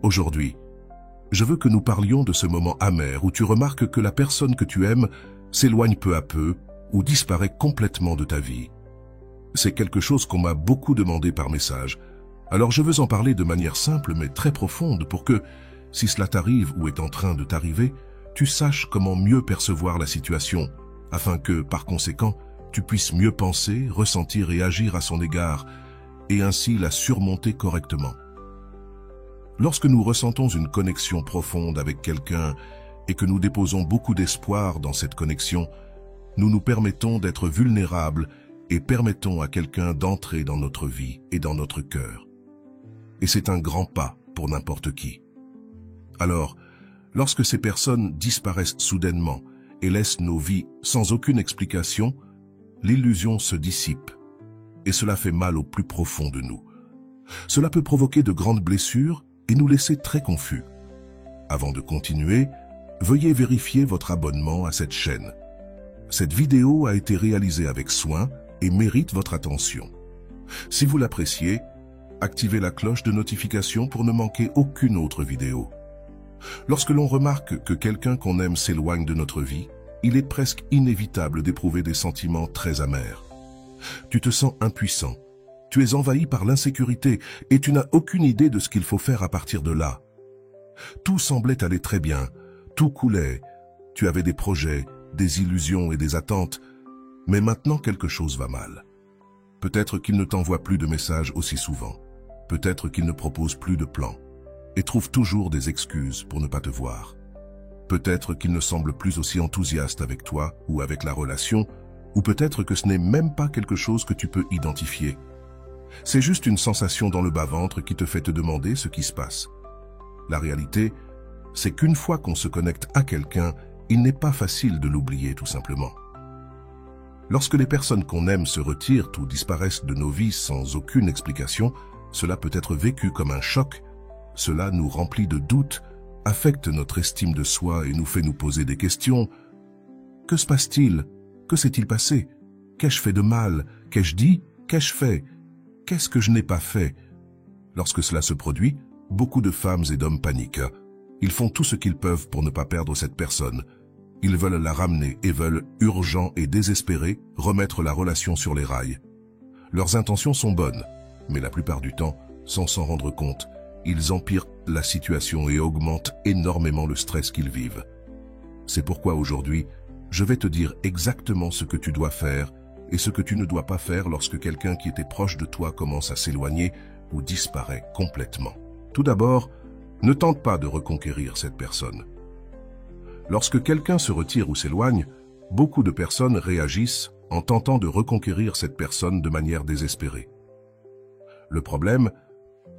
Aujourd'hui, je veux que nous parlions de ce moment amer où tu remarques que la personne que tu aimes s'éloigne peu à peu ou disparaît complètement de ta vie. C'est quelque chose qu'on m'a beaucoup demandé par message, alors je veux en parler de manière simple mais très profonde pour que, si cela t'arrive ou est en train de t'arriver, tu saches comment mieux percevoir la situation, afin que, par conséquent, tu puisses mieux penser, ressentir et agir à son égard, et ainsi la surmonter correctement. Lorsque nous ressentons une connexion profonde avec quelqu'un et que nous déposons beaucoup d'espoir dans cette connexion, nous nous permettons d'être vulnérables et permettons à quelqu'un d'entrer dans notre vie et dans notre cœur. Et c'est un grand pas pour n'importe qui. Alors, lorsque ces personnes disparaissent soudainement et laissent nos vies sans aucune explication, l'illusion se dissipe et cela fait mal au plus profond de nous. Cela peut provoquer de grandes blessures et nous laisser très confus. Avant de continuer, veuillez vérifier votre abonnement à cette chaîne. Cette vidéo a été réalisée avec soin et mérite votre attention. Si vous l'appréciez, activez la cloche de notification pour ne manquer aucune autre vidéo. Lorsque l'on remarque que quelqu'un qu'on aime s'éloigne de notre vie, il est presque inévitable d'éprouver des sentiments très amers. Tu te sens impuissant, tu es envahi par l'insécurité et tu n'as aucune idée de ce qu'il faut faire à partir de là. Tout semblait aller très bien, tout coulait, tu avais des projets, des illusions et des attentes, mais maintenant quelque chose va mal. Peut-être qu'il ne t'envoie plus de messages aussi souvent, peut-être qu'il ne propose plus de plans et trouve toujours des excuses pour ne pas te voir. Peut-être qu'il ne semble plus aussi enthousiaste avec toi ou avec la relation, ou peut-être que ce n'est même pas quelque chose que tu peux identifier. C'est juste une sensation dans le bas-ventre qui te fait te demander ce qui se passe. La réalité, c'est qu'une fois qu'on se connecte à quelqu'un, il n'est pas facile de l'oublier tout simplement. Lorsque les personnes qu'on aime se retirent ou disparaissent de nos vies sans aucune explication, cela peut être vécu comme un choc. Cela nous remplit de doutes, affecte notre estime de soi et nous fait nous poser des questions. Que se passe-t-il? Que s'est-il passé? Qu'ai-je fait de mal? Qu'ai-je dit? Qu'ai-je fait? Qu'est-ce que je n'ai pas fait? Lorsque cela se produit, beaucoup de femmes et d'hommes paniquent. Ils font tout ce qu'ils peuvent pour ne pas perdre cette personne. Ils veulent la ramener et veulent, urgents et désespérés, remettre la relation sur les rails. Leurs intentions sont bonnes, mais la plupart du temps, sans s'en rendre compte, ils empirent la situation et augmentent énormément le stress qu'ils vivent. C'est pourquoi aujourd'hui, je vais te dire exactement ce que tu dois faire et ce que tu ne dois pas faire lorsque quelqu'un qui était proche de toi commence à s'éloigner ou disparaît complètement. Tout d'abord, ne tente pas de reconquérir cette personne. Lorsque quelqu'un se retire ou s'éloigne, beaucoup de personnes réagissent en tentant de reconquérir cette personne de manière désespérée. Le problème,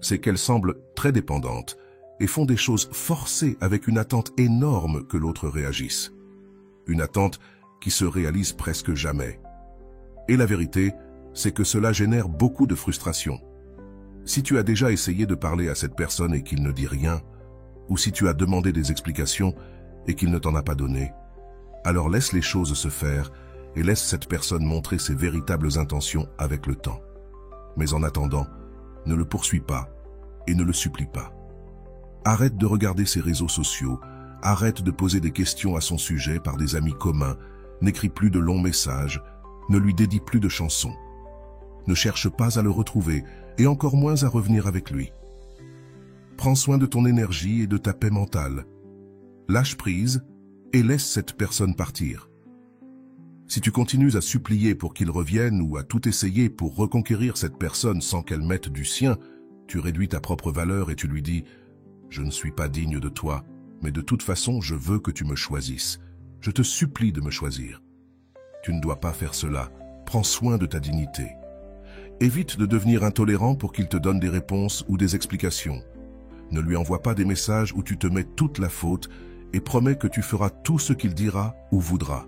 c'est qu'elles semblent très dépendantes et font des choses forcées avec une attente énorme que l'autre réagisse. Une attente qui se réalise presque jamais. Et la vérité, c'est que cela génère beaucoup de frustration. Si tu as déjà essayé de parler à cette personne et qu'il ne dit rien, ou si tu as demandé des explications et qu'il ne t'en a pas donné, alors laisse les choses se faire et laisse cette personne montrer ses véritables intentions avec le temps. Mais en attendant, ne le poursuis pas et ne le supplie pas. Arrête de regarder ses réseaux sociaux, arrête de poser des questions à son sujet par des amis communs, n'écris plus de longs messages, ne lui dédie plus de chansons. Ne cherche pas à le retrouver et encore moins à revenir avec lui. Prends soin de ton énergie et de ta paix mentale. Lâche prise et laisse cette personne partir. Si tu continues à supplier pour qu'il revienne ou à tout essayer pour reconquérir cette personne sans qu'elle mette du sien, tu réduis ta propre valeur et tu lui dis « Je ne suis pas digne de toi, mais de toute façon, je veux que tu me choisisses. Je te supplie de me choisir. » Tu ne dois pas faire cela. Prends soin de ta dignité. Évite de devenir intolérant pour qu'il te donne des réponses ou des explications. Ne lui envoie pas des messages où tu te mets toute la faute et promets que tu feras tout ce qu'il dira ou voudra.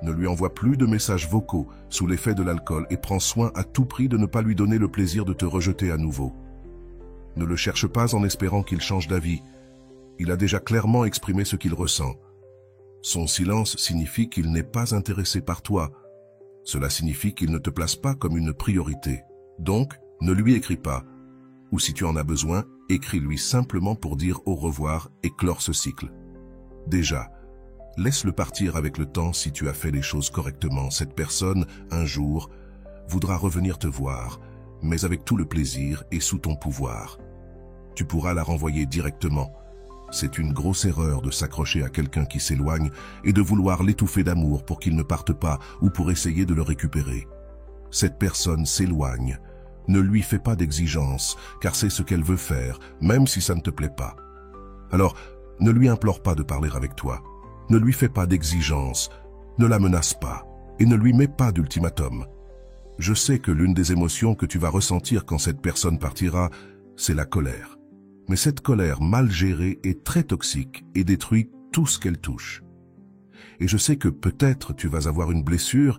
Ne lui envoie plus de messages vocaux sous l'effet de l'alcool et prends soin à tout prix de ne pas lui donner le plaisir de te rejeter à nouveau. Ne le cherche pas en espérant qu'il change d'avis. Il a déjà clairement exprimé ce qu'il ressent. Son silence signifie qu'il n'est pas intéressé par toi. Cela signifie qu'il ne te place pas comme une priorité. Donc, ne lui écris pas. Ou si tu en as besoin, Écris-lui simplement pour dire au revoir et clore ce cycle. Déjà, laisse-le partir avec le temps. Si tu as fait les choses correctement, cette personne, un jour, voudra revenir te voir, mais avec tout le plaisir et sous ton pouvoir. Tu pourras la renvoyer directement. C'est une grosse erreur de s'accrocher à quelqu'un qui s'éloigne et de vouloir l'étouffer d'amour pour qu'il ne parte pas ou pour essayer de le récupérer. Cette personne s'éloigne. Ne lui fais pas d'exigence, car c'est ce qu'elle veut faire, même si ça ne te plaît pas. Alors, ne lui implore pas de parler avec toi. Ne lui fais pas d'exigence, ne la menace pas et ne lui mets pas d'ultimatum. Je sais que l'une des émotions que tu vas ressentir quand cette personne partira, c'est la colère. Mais cette colère mal gérée est très toxique et détruit tout ce qu'elle touche. Et je sais que peut-être tu vas avoir une blessure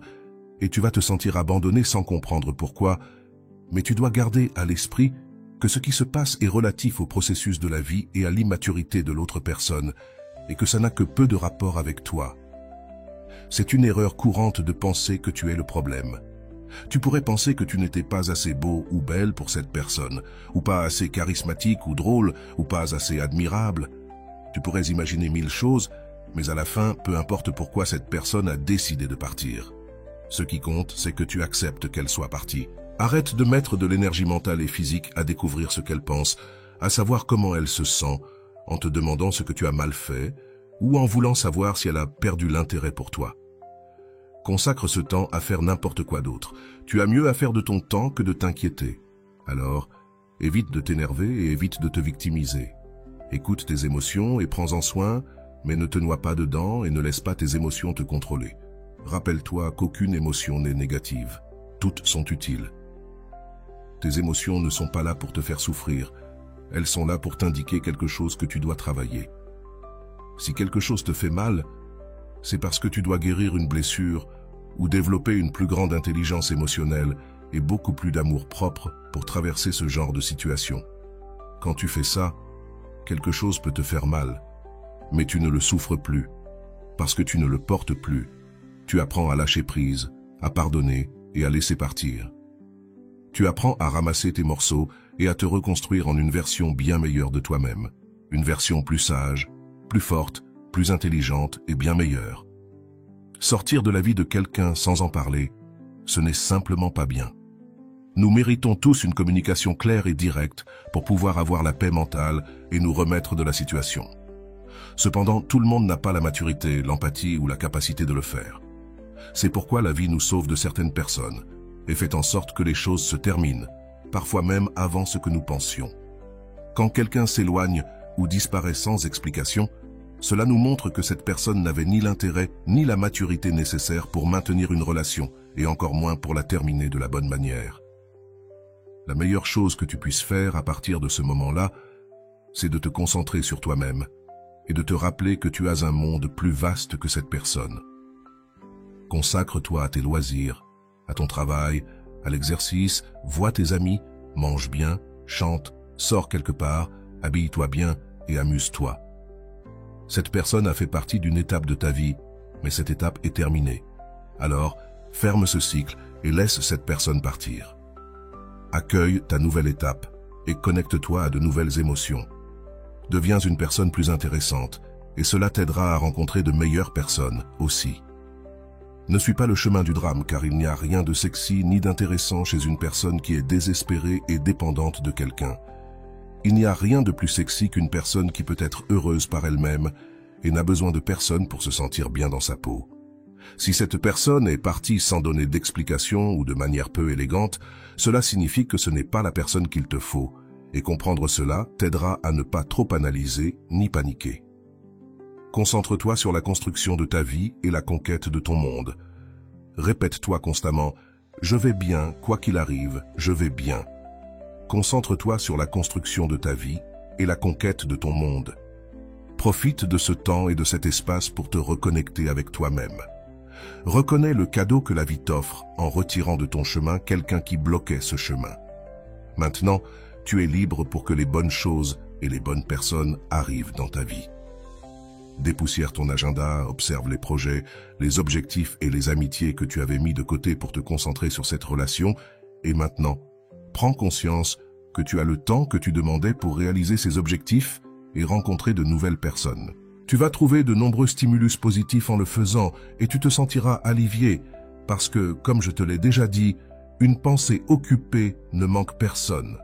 et tu vas te sentir abandonné sans comprendre pourquoi, mais tu dois garder à l'esprit que ce qui se passe est relatif au processus de la vie et à l'immaturité de l'autre personne, et que ça n'a que peu de rapport avec toi. C'est une erreur courante de penser que tu es le problème. Tu pourrais penser que tu n'étais pas assez beau ou belle pour cette personne, ou pas assez charismatique ou drôle, ou pas assez admirable. Tu pourrais imaginer 1000 choses, mais à la fin, peu importe pourquoi cette personne a décidé de partir. Ce qui compte, c'est que tu acceptes qu'elle soit partie. Arrête de mettre de l'énergie mentale et physique à découvrir ce qu'elle pense, à savoir comment elle se sent, en te demandant ce que tu as mal fait, ou en voulant savoir si elle a perdu l'intérêt pour toi. Consacre ce temps à faire n'importe quoi d'autre. Tu as mieux à faire de ton temps que de t'inquiéter. Alors, évite de t'énerver et évite de te victimiser. Écoute tes émotions et prends-en soin, mais ne te noie pas dedans et ne laisse pas tes émotions te contrôler. Rappelle-toi qu'aucune émotion n'est négative. Toutes sont utiles. Tes émotions ne sont pas là pour te faire souffrir. Elles sont là pour t'indiquer quelque chose que tu dois travailler. Si quelque chose te fait mal, c'est parce que tu dois guérir une blessure ou développer une plus grande intelligence émotionnelle et beaucoup plus d'amour propre pour traverser ce genre de situation. Quand tu fais ça, quelque chose peut te faire mal, mais tu ne le souffres plus, parce que tu ne le portes plus. Tu apprends à lâcher prise, à pardonner et à laisser partir. Tu apprends à ramasser tes morceaux et à te reconstruire en une version bien meilleure de toi-même, une version plus sage, plus forte, plus intelligente et bien meilleure. Sortir de la vie de quelqu'un sans en parler, ce n'est simplement pas bien. Nous méritons tous une communication claire et directe pour pouvoir avoir la paix mentale et nous remettre de la situation. Cependant, tout le monde n'a pas la maturité, l'empathie ou la capacité de le faire. C'est pourquoi la vie nous sauve de certaines personnes et fait en sorte que les choses se terminent, parfois même avant ce que nous pensions. Quand quelqu'un s'éloigne ou disparaît sans explication, cela nous montre que cette personne n'avait ni l'intérêt ni la maturité nécessaire pour maintenir une relation, et encore moins pour la terminer de la bonne manière. La meilleure chose que tu puisses faire à partir de ce moment-là, c'est de te concentrer sur toi-même et de te rappeler que tu as un monde plus vaste que cette personne. Consacre-toi à tes loisirs, à ton travail, à l'exercice, vois tes amis, mange bien, chante, sors quelque part, habille-toi bien et amuse-toi. Cette personne a fait partie d'une étape de ta vie, mais cette étape est terminée. Alors, ferme ce cycle et laisse cette personne partir. Accueille ta nouvelle étape et connecte-toi à de nouvelles émotions. Deviens une personne plus intéressante et cela t'aidera à rencontrer de meilleures personnes aussi. Ne suis pas le chemin du drame car il n'y a rien de sexy ni d'intéressant chez une personne qui est désespérée et dépendante de quelqu'un. Il n'y a rien de plus sexy qu'une personne qui peut être heureuse par elle-même et n'a besoin de personne pour se sentir bien dans sa peau. Si cette personne est partie sans donner d'explication ou de manière peu élégante, cela signifie que ce n'est pas la personne qu'il te faut, et comprendre cela t'aidera à ne pas trop analyser ni paniquer. Concentre-toi sur la construction de ta vie et la conquête de ton monde. Répète-toi constamment « Je vais bien, quoi qu'il arrive, je vais bien ». Concentre-toi sur la construction de ta vie et la conquête de ton monde. Profite de ce temps et de cet espace pour te reconnecter avec toi-même. Reconnais le cadeau que la vie t'offre en retirant de ton chemin quelqu'un qui bloquait ce chemin. Maintenant, tu es libre pour que les bonnes choses et les bonnes personnes arrivent dans ta vie. Dépoussière ton agenda, observe les projets, les objectifs et les amitiés que tu avais mis de côté pour te concentrer sur cette relation et maintenant, prends conscience que tu as le temps que tu demandais pour réaliser ces objectifs et rencontrer de nouvelles personnes. Tu vas trouver de nombreux stimulus positifs en le faisant et tu te sentiras alivié parce que, comme je te l'ai déjà dit, une pensée occupée ne manque personne.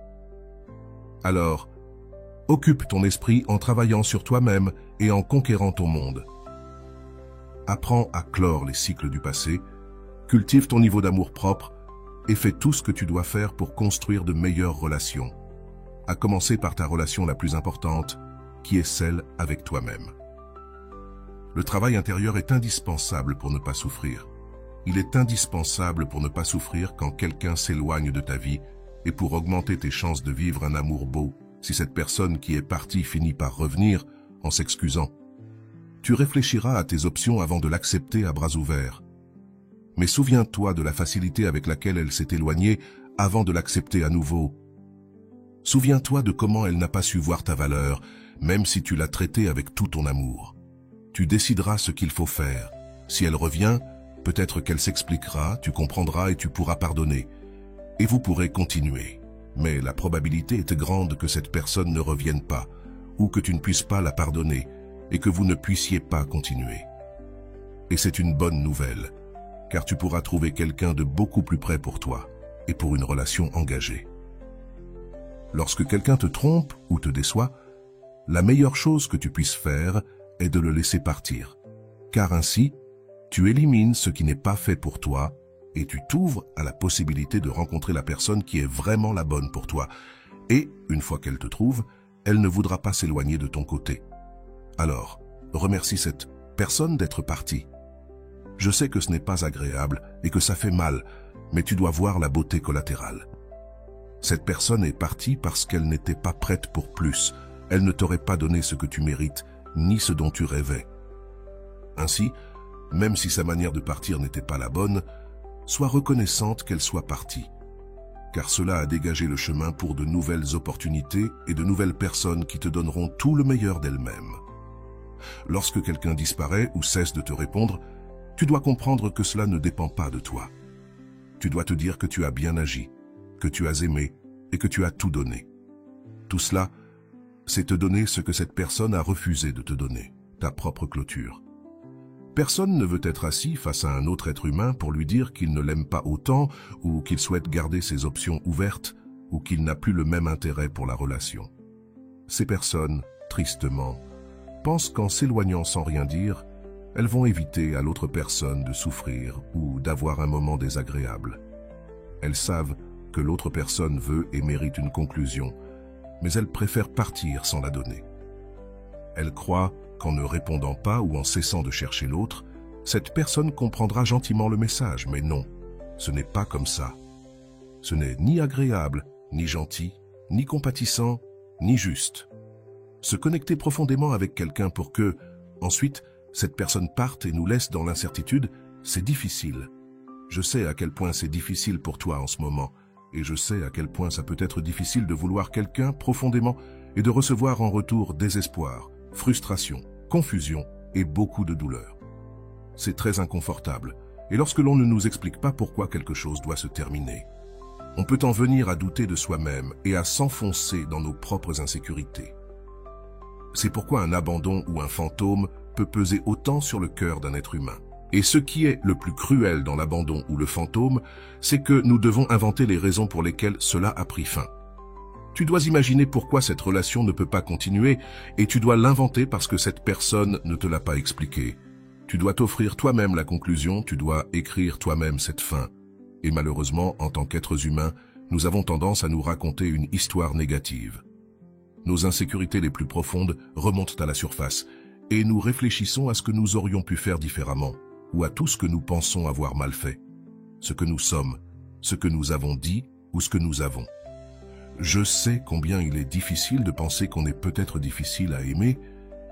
Alors, occupe ton esprit en travaillant sur toi-même et en conquérant ton monde. Apprends à clore les cycles du passé, cultive ton niveau d'amour-propre et fais tout ce que tu dois faire pour construire de meilleures relations, à commencer par ta relation la plus importante, qui est celle avec toi-même. Le travail intérieur est indispensable pour ne pas souffrir. Il est indispensable pour ne pas souffrir quand quelqu'un s'éloigne de ta vie et pour augmenter tes chances de vivre un amour beau si cette personne qui est partie finit par revenir en s'excusant. Tu réfléchiras à tes options avant de l'accepter à bras ouverts. Mais souviens-toi de la facilité avec laquelle elle s'est éloignée avant de l'accepter à nouveau. Souviens-toi de comment elle n'a pas su voir ta valeur, même si tu l'as traitée avec tout ton amour. Tu décideras ce qu'il faut faire. Si elle revient, peut-être qu'elle s'expliquera, tu comprendras et tu pourras pardonner. Et vous pourrez continuer. Mais la probabilité est grande que cette personne ne revienne pas, ou que tu ne puisses pas la pardonner, et que vous ne puissiez pas continuer. Et c'est une bonne nouvelle, car tu pourras trouver quelqu'un de beaucoup plus près pour toi, et pour une relation engagée. Lorsque quelqu'un te trompe ou te déçoit, la meilleure chose que tu puisses faire est de le laisser partir, car ainsi, tu élimines ce qui n'est pas fait pour toi et tu t'ouvres à la possibilité de rencontrer la personne qui est vraiment la bonne pour toi. Et, une fois qu'elle te trouve, elle ne voudra pas s'éloigner de ton côté. Alors, remercie cette personne d'être partie. Je sais que ce n'est pas agréable et que ça fait mal, mais tu dois voir la beauté collatérale. Cette personne est partie parce qu'elle n'était pas prête pour plus. Elle ne t'aurait pas donné ce que tu mérites, ni ce dont tu rêvais. Ainsi, même si sa manière de partir n'était pas la bonne, sois reconnaissante qu'elle soit partie, car cela a dégagé le chemin pour de nouvelles opportunités et de nouvelles personnes qui te donneront tout le meilleur d'elles-mêmes. Lorsque quelqu'un disparaît ou cesse de te répondre, tu dois comprendre que cela ne dépend pas de toi. Tu dois te dire que tu as bien agi, que tu as aimé et que tu as tout donné. Tout cela, c'est te donner ce que cette personne a refusé de te donner, ta propre clôture. Personne ne veut être assis face à un autre être humain pour lui dire qu'il ne l'aime pas autant ou qu'il souhaite garder ses options ouvertes ou qu'il n'a plus le même intérêt pour la relation. Ces personnes, tristement, pensent qu'en s'éloignant sans rien dire, elles vont éviter à l'autre personne de souffrir ou d'avoir un moment désagréable. Elles savent que l'autre personne veut et mérite une conclusion, mais elles préfèrent partir sans la donner. Elles croient qu'en ne répondant pas ou en cessant de chercher l'autre, cette personne comprendra gentiment le message, mais non, ce n'est pas comme ça. Ce n'est ni agréable, ni gentil, ni compatissant, ni juste. Se connecter profondément avec quelqu'un pour que, ensuite, cette personne parte et nous laisse dans l'incertitude, c'est difficile. Je sais à quel point c'est difficile pour toi en ce moment, et je sais à quel point ça peut être difficile de vouloir quelqu'un profondément et de recevoir en retour désespoir, frustration, confusion et beaucoup de douleur. C'est très inconfortable, et lorsque l'on ne nous explique pas pourquoi quelque chose doit se terminer, on peut en venir à douter de soi-même et à s'enfoncer dans nos propres insécurités. C'est pourquoi un abandon ou un fantôme peut peser autant sur le cœur d'un être humain. Et ce qui est le plus cruel dans l'abandon ou le fantôme, c'est que nous devons inventer les raisons pour lesquelles cela a pris fin. Tu dois imaginer pourquoi cette relation ne peut pas continuer et tu dois l'inventer parce que cette personne ne te l'a pas expliqué. Tu dois t'offrir toi-même la conclusion, tu dois écrire toi-même cette fin. Et malheureusement, en tant qu'êtres humains, nous avons tendance à nous raconter une histoire négative. Nos insécurités les plus profondes remontent à la surface et nous réfléchissons à ce que nous aurions pu faire différemment ou à tout ce que nous pensons avoir mal fait, ce que nous sommes, ce que nous avons dit ou ce que nous avons. Je sais combien il est difficile de penser qu'on est peut-être difficile à aimer,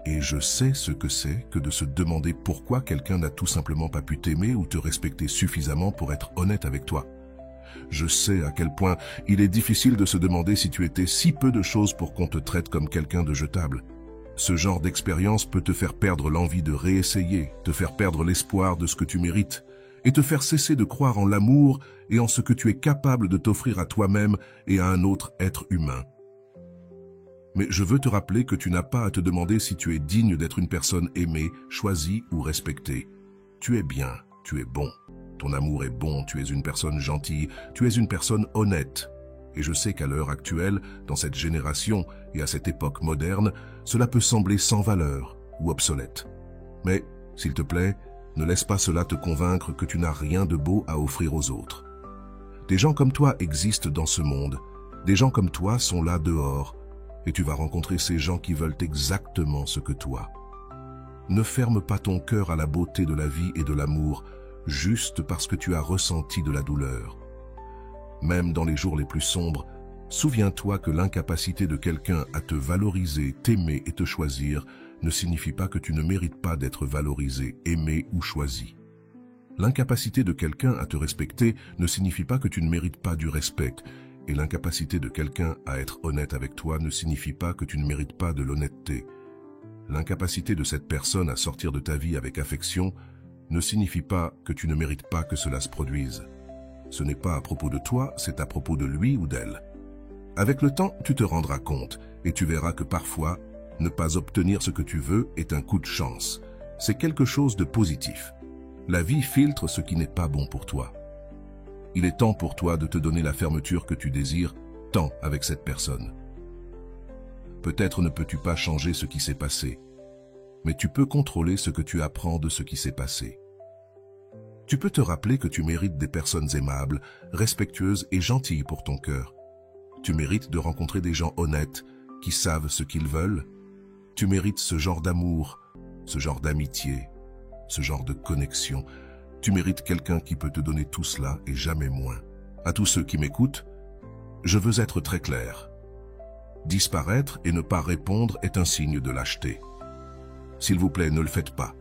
et je sais ce que c'est que de se demander pourquoi quelqu'un n'a tout simplement pas pu t'aimer ou te respecter suffisamment pour être honnête avec toi. Je sais à quel point il est difficile de se demander si tu étais si peu de choses pour qu'on te traite comme quelqu'un de jetable. Ce genre d'expérience peut te faire perdre l'envie de réessayer, te faire perdre l'espoir de ce que tu mérites, et te faire cesser de croire en l'amour et en ce que tu es capable de t'offrir à toi-même et à un autre être humain. Mais je veux te rappeler que tu n'as pas à te demander si tu es digne d'être une personne aimée, choisie ou respectée. Tu es bien, tu es bon. Ton amour est bon, tu es une personne gentille, tu es une personne honnête. Et je sais qu'à l'heure actuelle, dans cette génération et à cette époque moderne, cela peut sembler sans valeur ou obsolète. Mais, s'il te plaît, ne laisse pas cela te convaincre que tu n'as rien de beau à offrir aux autres. Des gens comme toi existent dans ce monde. Des gens comme toi sont là dehors. Et tu vas rencontrer ces gens qui veulent exactement ce que toi. Ne ferme pas ton cœur à la beauté de la vie et de l'amour, juste parce que tu as ressenti de la douleur. Même dans les jours les plus sombres, souviens-toi que l'incapacité de quelqu'un à te valoriser, t'aimer et te choisir ne signifie pas que tu ne mérites pas d'être valorisé, aimé ou choisi. L'incapacité de quelqu'un à te respecter ne signifie pas que tu ne mérites pas du respect, et l'incapacité de quelqu'un à être honnête avec toi ne signifie pas que tu ne mérites pas de l'honnêteté. L'incapacité de cette personne à sortir de ta vie avec affection ne signifie pas que tu ne mérites pas que cela se produise. Ce n'est pas à propos de toi, c'est à propos de lui ou d'elle. Avec le temps, tu te rendras compte et tu verras que parfois, ne pas obtenir ce que tu veux est un coup de chance. C'est quelque chose de positif. La vie filtre ce qui n'est pas bon pour toi. Il est temps pour toi de te donner la fermeture que tu désires, tant avec cette personne. Peut-être ne peux-tu pas changer ce qui s'est passé, mais tu peux contrôler ce que tu apprends de ce qui s'est passé. Tu peux te rappeler que tu mérites des personnes aimables, respectueuses et gentilles pour ton cœur. Tu mérites de rencontrer des gens honnêtes, qui savent ce qu'ils veulent. Tu mérites ce genre d'amour, ce genre d'amitié, ce genre de connexion. Tu mérites quelqu'un qui peut te donner tout cela et jamais moins. À tous ceux qui m'écoutent, je veux être très clair. Disparaître et ne pas répondre est un signe de lâcheté. S'il vous plaît, ne le faites pas,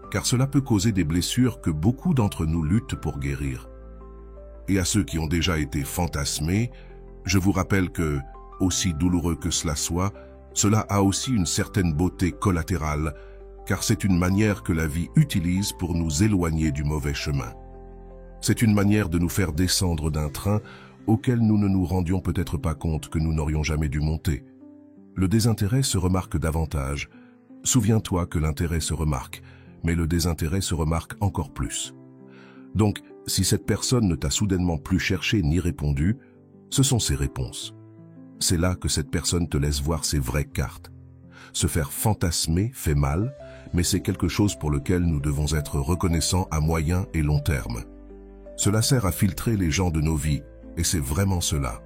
car cela peut causer des blessures que beaucoup d'entre nous luttent pour guérir. Et à ceux qui ont déjà été fantasmés, je vous rappelle que, aussi douloureux que cela soit, cela a aussi une certaine beauté collatérale, car c'est une manière que la vie utilise pour nous éloigner du mauvais chemin. C'est une manière de nous faire descendre d'un train auquel nous ne nous rendions peut-être pas compte que nous n'aurions jamais dû monter. Le désintérêt se remarque davantage. Souviens-toi que l'intérêt se remarque, mais le désintérêt se remarque encore plus. Donc, si cette personne ne t'a soudainement plus cherché ni répondu, ce sont ses réponses. C'est là que cette personne te laisse voir ses vraies cartes. Se faire fantasmer fait mal, mais c'est quelque chose pour lequel nous devons être reconnaissants à moyen et long terme. Cela sert à filtrer les gens de nos vies, et c'est vraiment cela.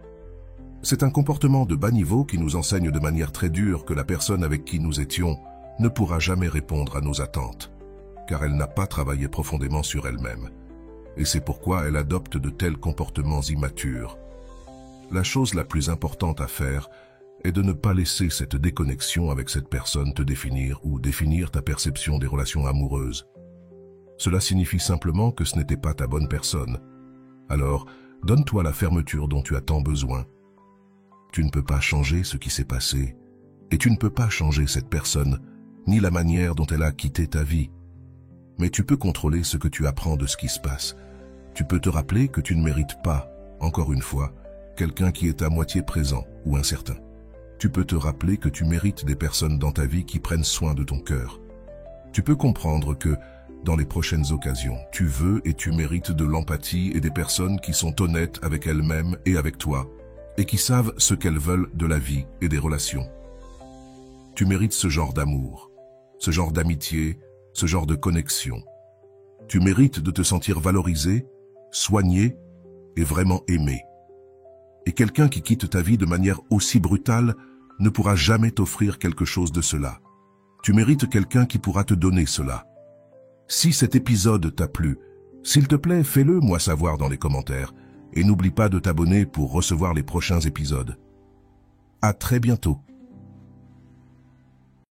C'est un comportement de bas niveau qui nous enseigne de manière très dure que la personne avec qui nous étions ne pourra jamais répondre à nos attentes, car elle n'a pas travaillé profondément sur elle-même. Et c'est pourquoi elle adopte de tels comportements immatures. La chose la plus importante à faire est de ne pas laisser cette déconnexion avec cette personne te définir ou définir ta perception des relations amoureuses. Cela signifie simplement que ce n'était pas ta bonne personne. Alors, donne-toi la fermeture dont tu as tant besoin. Tu ne peux pas changer ce qui s'est passé, et tu ne peux pas changer cette personne, ni la manière dont elle a quitté ta vie. Mais tu peux contrôler ce que tu apprends de ce qui se passe. Tu peux te rappeler que tu ne mérites pas, encore une fois, quelqu'un qui est à moitié présent ou incertain. Tu peux te rappeler que tu mérites des personnes dans ta vie qui prennent soin de ton cœur. Tu peux comprendre que, dans les prochaines occasions, tu veux et tu mérites de l'empathie et des personnes qui sont honnêtes avec elles-mêmes et avec toi, et qui savent ce qu'elles veulent de la vie et des relations. Tu mérites ce genre d'amour, ce genre d'amitié, ce genre de connexion. Tu mérites de te sentir valorisé, soigné et vraiment aimé. Et quelqu'un qui quitte ta vie de manière aussi brutale ne pourra jamais t'offrir quelque chose de cela. Tu mérites quelqu'un qui pourra te donner cela. Si cet épisode t'a plu, s'il te plaît, fais-le moi savoir dans les commentaires et n'oublie pas de t'abonner pour recevoir les prochains épisodes. À très bientôt.